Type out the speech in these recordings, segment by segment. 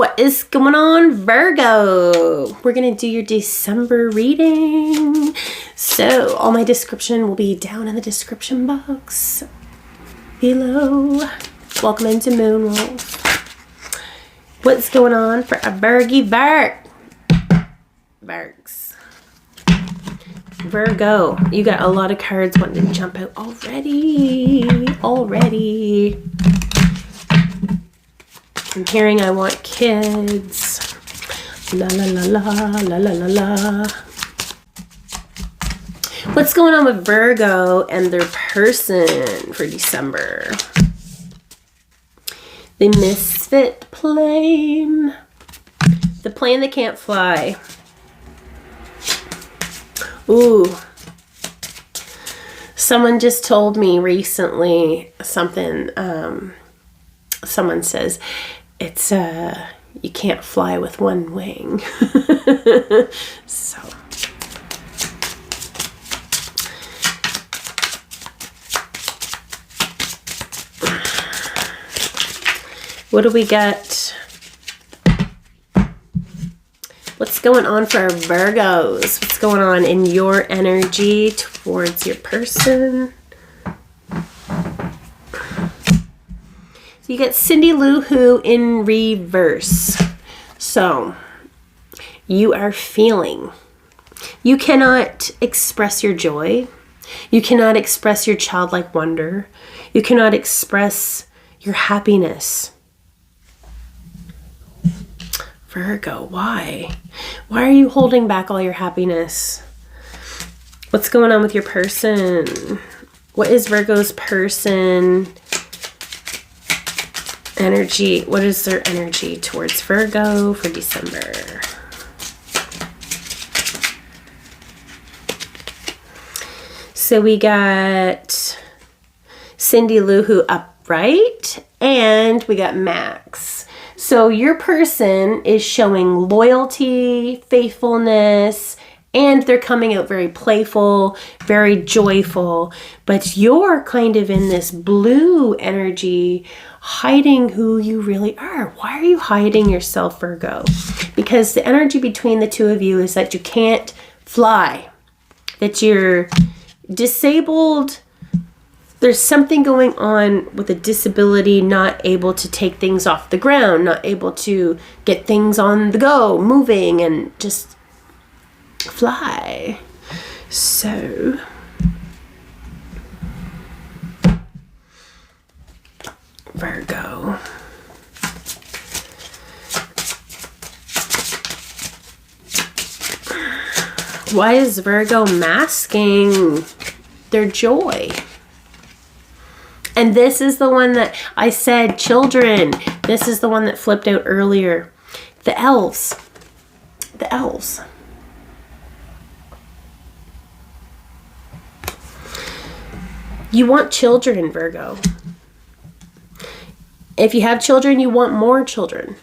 What is going on, Virgo? We're going to do your December reading. So all my description will be down in the description box below. Welcome into Moonwolf. What's going on for a Virgy Virgs? Virgo, you got a lot of cards wanting to jump out already. I'm hearing I want kids. La la la la la la la la. What's going on with Virgo and their person for December? The misfit plane. The plane that can't fly. Ooh. Someone just told me recently something. Someone says, it's you can't fly with one wing. So what do we got? What's going on for our Virgos? What's going on in your energy towards your person? You get Cindy Lou Who in reverse. So you are feeling. You cannot express your joy. You cannot express your childlike wonder. You cannot express your happiness. Virgo, why? Why are you holding back all your happiness? What's going on with your person? What is Virgo's person energy? What is their energy towards Virgo for December? So we got Cindy Lou Who upright, and we got Max. So your person is showing loyalty, faithfulness, and they're coming out very playful, very joyful. But you're kind of in this blue energy, hiding who you really are. Why are you hiding yourself, Virgo? Because the energy between the two of you is that you can't fly, that you're disabled. There's something going on with a disability, not able to take things off the ground, not able to get things on the go, moving, and just fly. So Virgo. Why is Virgo masking their joy? And this is the one that I said, children. This is the one that flipped out earlier. The elves. The elves. You want children, Virgo. If you have children, you want more children.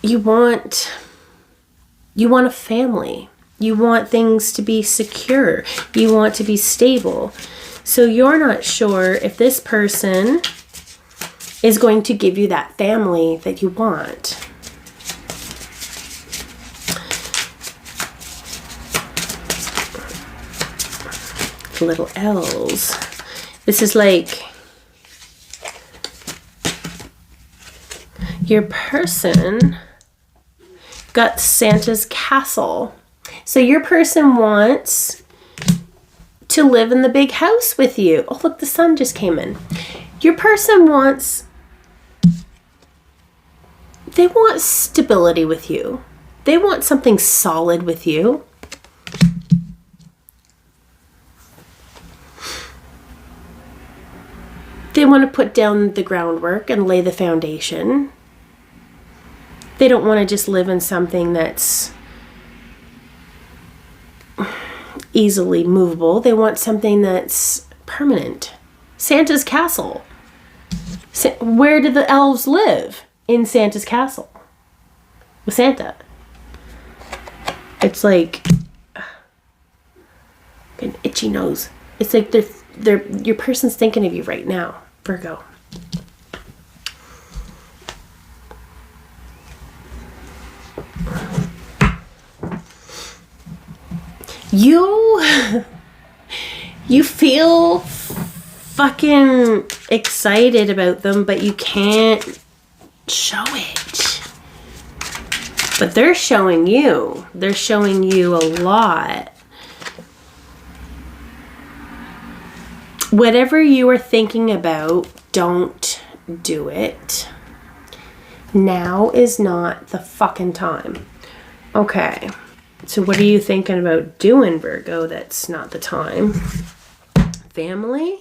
You want a family. You want things to be secure. You want to be stable. So you're not sure if this person is going to give you that family that you want. Little elves. This is like your person got Santa's castle. So your person wants to live in the big house with you. Oh, look, the sun just came in. Your person they want stability with you. They want something solid with you. They want to put down the groundwork and lay the foundation. They don't want to just live in something that's easily movable. They want something that's permanent. Santa's castle. Where do the elves live? In Santa's castle. With Santa. It's like an itchy nose. It's like they're your person's thinking of you right now, Virgo. You feel fucking excited about them, but you can't show it. But they're showing you. They're showing you a lot. Whatever you are thinking about, don't do it. Now is not the fucking time. Okay. So what are you thinking about doing, Virgo? That's not the time. Family?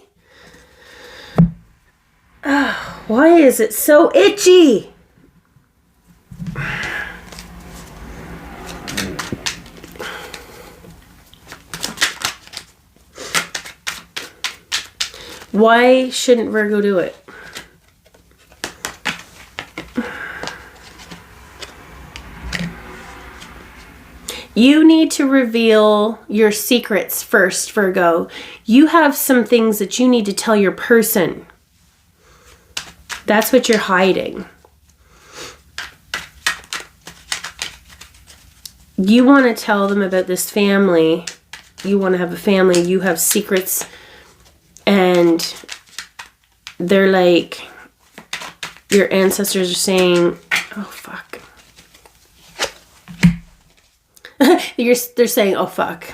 Oh, why is it so itchy? Why shouldn't Virgo do it? You need to reveal your secrets first, Virgo. You have some things that you need to tell your person. That's what you're hiding. You want to tell them about this family. You want to have a family. You have secrets. And they're like, your ancestors are saying, oh, fuck. They're saying, oh, fuck.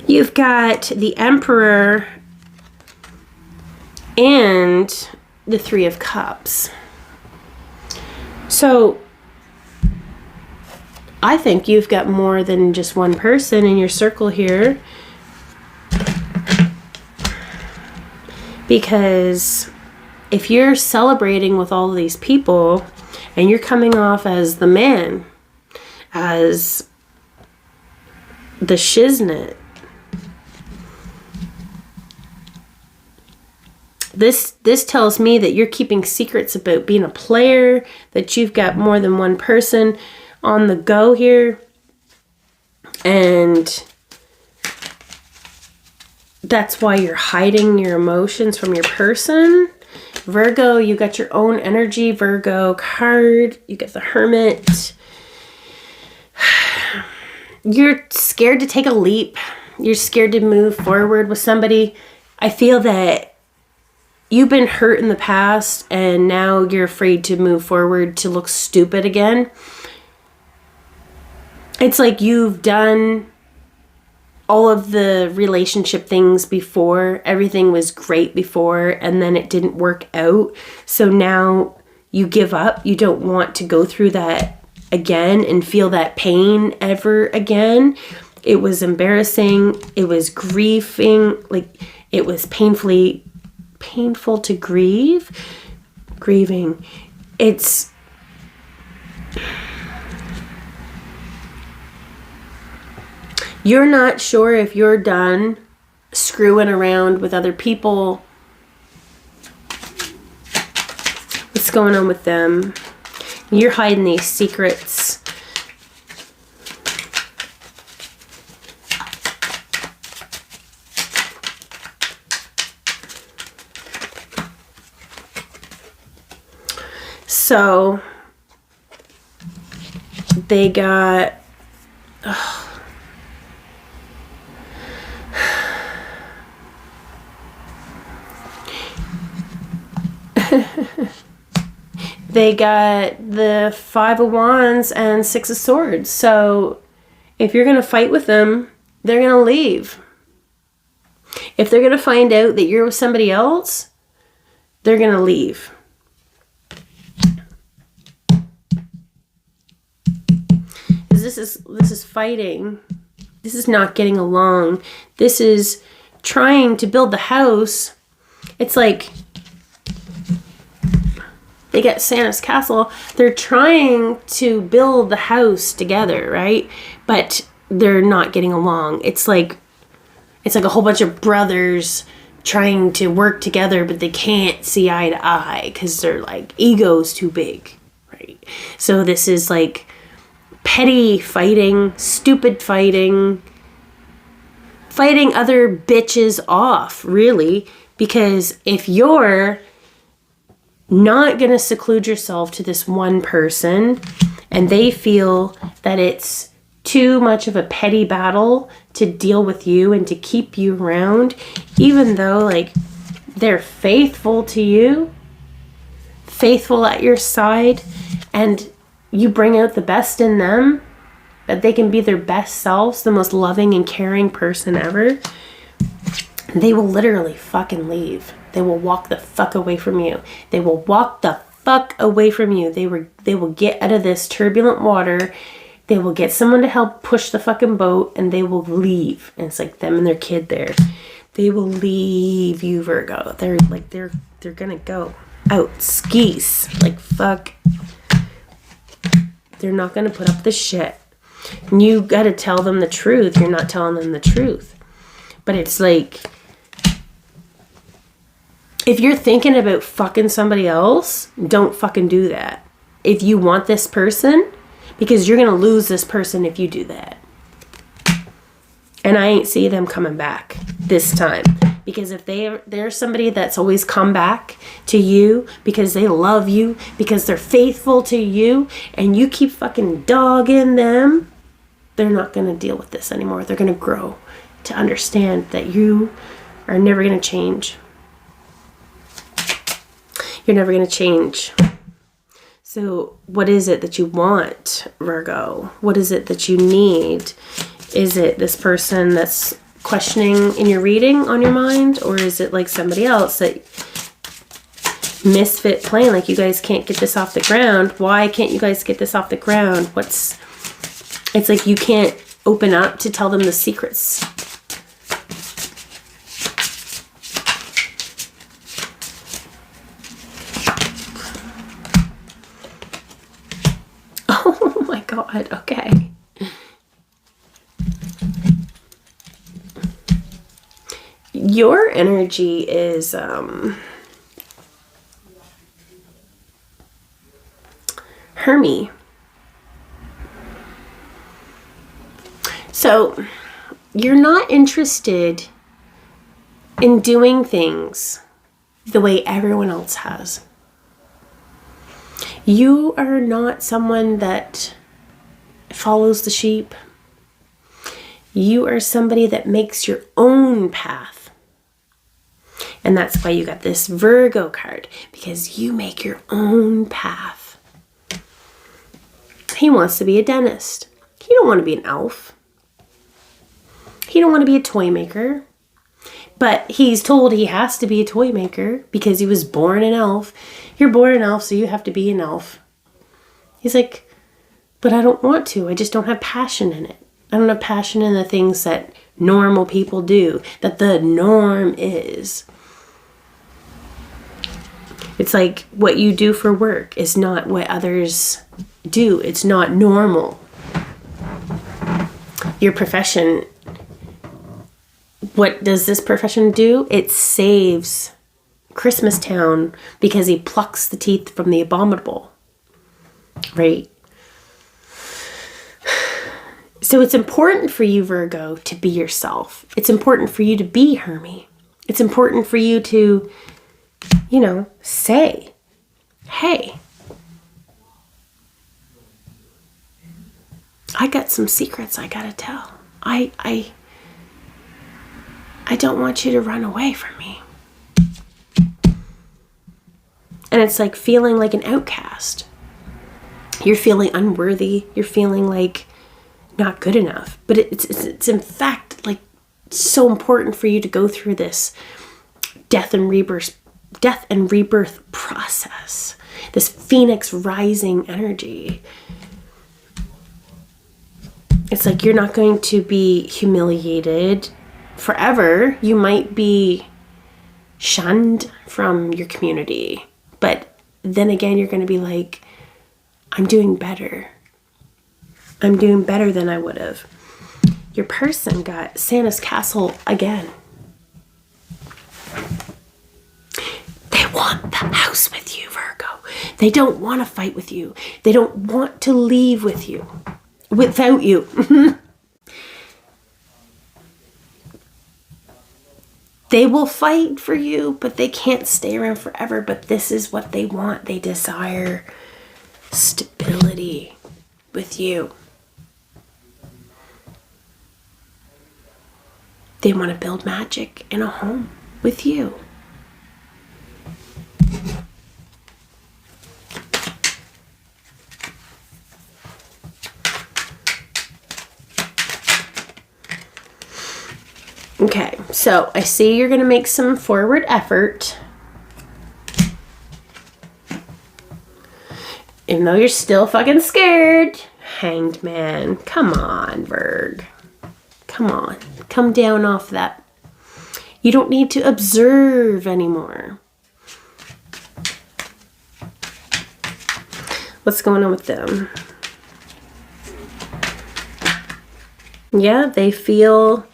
You've got the Emperor and the Three of Cups. So I think you've got more than just one person in your circle here. Because if you're celebrating with all of these people and you're coming off as the man, as the shiznit, this tells me that you're keeping secrets about being a player, that you've got more than one person on the go here. And that's why you're hiding your emotions from your person. Virgo, you got your own energy. Virgo card. You get the Hermit. You're scared to take a leap. You're scared to move forward with somebody. I feel that you've been hurt in the past and now you're afraid to move forward to look stupid again. It's like you've done all of the relationship things before. Everything was great before and then it didn't work out. So now you give up. You don't want to go through that again and feel that pain ever again. It was embarrassing. It was grieving. Like, it was painful to grieving. It's you're not sure if you're done screwing around with other people. What's going on with them? You're hiding these secrets. So they got they got the Five of Wands and Six of Swords. So if you're going to fight with them, they're going to leave. If they're going to find out that you're with somebody else, they're going to leave. This is fighting. This is not getting along. This is trying to build the house. It's like they get Santa's castle. They're trying to build the house together, right? But they're not getting along. It's like a whole bunch of brothers trying to work together, but they can't see eye to eye because their like ego's too big, right? So this is like petty fighting, stupid fighting other bitches off, really. Because if you're not going to seclude yourself to this one person and they feel that it's too much of a petty battle to deal with you and to keep you around, even though like they're faithful to you, faithful at your side, and you bring out the best in them, that they can be their best selves, the most loving and caring person ever, they will literally fucking leave. They will walk the fuck away from you. They will walk the fuck away from you. They will get out of this turbulent water. They will get someone to help push the fucking boat, and they will leave. And it's like them and their kid there. They will leave you, Virgo. They're gonna go out skis. Like, fuck. They're not gonna put up the shit. And you gotta tell them the truth. You're not telling them the truth. But it's like, if you're thinking about fucking somebody else, don't fucking do that. If you want this person, because you're going to lose this person if you do that. And I ain't see them coming back this time. Because if they're somebody that's always come back to you because they love you, because they're faithful to you, and you keep fucking dogging them, they're not going to deal with this anymore. They're going to grow to understand that you are never going to change. You're never going to change. So what is it that you want, Virgo? What is it that you need? Is it this person that's questioning in your reading on your mind? Or is it like somebody else that misfit plan? Like, you guys can't get this off the ground. Why can't you guys get this off the ground? It's like you can't open up to tell them the secrets. Oh my God, okay. Your energy is Hermie. So you're not interested in doing things the way everyone else has. You are not someone that follows the sheep. You are somebody that makes your own path. And that's why you got this Virgo card, because you make your own path. He wants to be a dentist. He don't want to be an elf. He don't want to be a toy maker. But he's told he has to be a toy maker because he was born an elf. You're born an elf, so you have to be an elf. He's like, but I don't want to. I just don't have passion in it. I don't have passion in the things that normal people do, that the norm is. It's like what you do for work is not what others do. It's not normal. Your profession, what does this profession do? It saves Christmastown because he plucks the teeth from the abominable, right? So it's important for you, Virgo, to be yourself. It's important for you to be Hermie. It's important for you to, say, hey, I got some secrets I gotta tell. I don't want you to run away from me. And it's like feeling like an outcast. You're feeling unworthy. You're feeling like not good enough. But it's in fact like so important for you to go through this death and rebirth process. This phoenix rising energy. It's like you're not going to be humiliated forever. You might be shunned from your community. But then again, you're going to be like, I'm doing better. I'm doing better than I would have. Your person got Santa's castle again. They want the house with you, Virgo. They don't want to fight with you. They don't want to leave with you, without you. They will fight for you, but they can't stay around forever. But this is what they want. They desire stability with you. They want to build magic in a home with you. Okay, so I see you're going to make some forward effort. Even though you're still fucking scared. Hanged Man. Come on, Virg. Come on. Come down off that. You don't need to observe anymore. What's going on with them? Yeah, they feel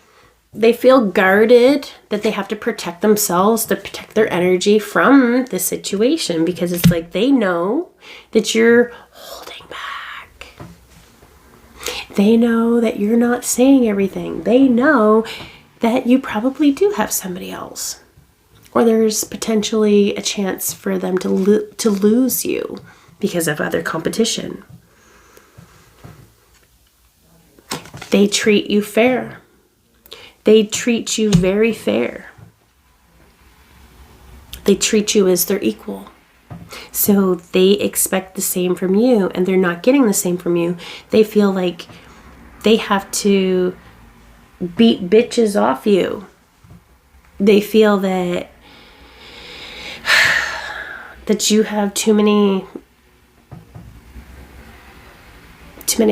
guarded, that they have to protect themselves, to protect their energy from the situation, because it's like they know that you're holding back. They know that you're not saying everything. They know that you probably do have somebody else, or there's potentially a chance for them to lose you because of other competition. They treat you fair. They treat you very fair. They treat you as their equal. So they expect the same from you, and they're not getting the same from you. They feel like they have to beat bitches off you. They feel that you have too many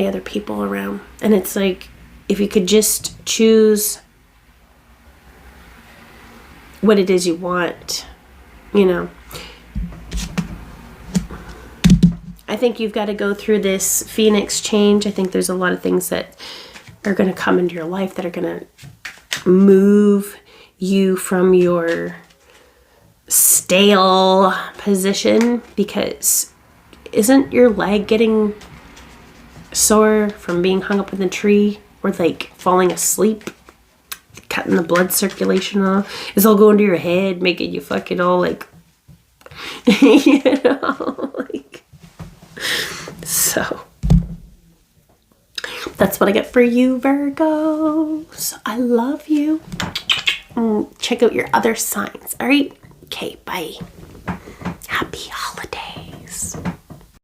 other people around. And it's like, if you could just choose what it is you want, you know. I think you've got to go through this Phoenix change. I think there's a lot of things that are going to come into your life that are going to move you from your stale position, because isn't your leg getting sore from being hung up in the tree, or like falling asleep, cutting the blood circulation off? It's all going to your head, making you fucking all like, you know, like, so that's what I get for you, Virgo. So I love you. Check out your other signs. All right. Okay. Bye.